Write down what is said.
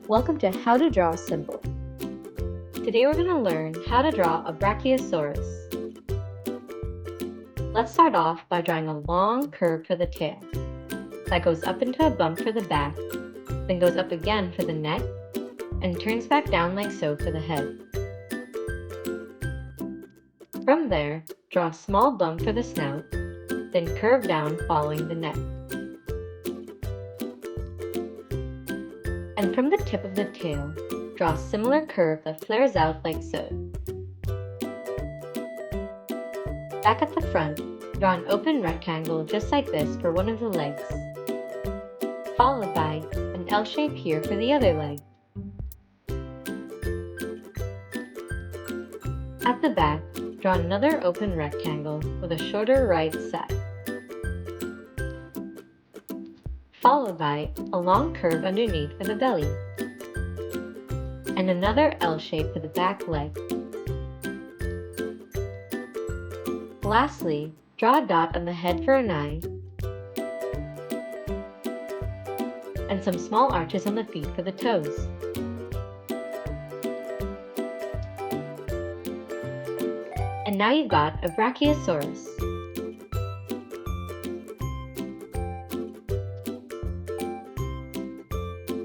Welcome to How to Draw a Symbol. Today we're going to learn how to draw a Brachiosaurus. Let's start off by drawing a long curve for the tail that goes up into a bump for the back, then goes up again for the neck, and turns back down like so for the head. From there, draw a small bump for the snout, then curve down following the neck. And from the tip of the tail, draw a similar curve that flares out like so. Back at the front, draw an open rectangle just like this for one of the legs, followed by an L shape here for the other leg. At the back, draw another open rectangle with a shorter right side, followed by a long curve underneath for the belly, and another L shape for the back leg. Lastly, draw a dot on the head for an eye, and some small arches on the feet for the toes. And now you've got a Brachiosaurus.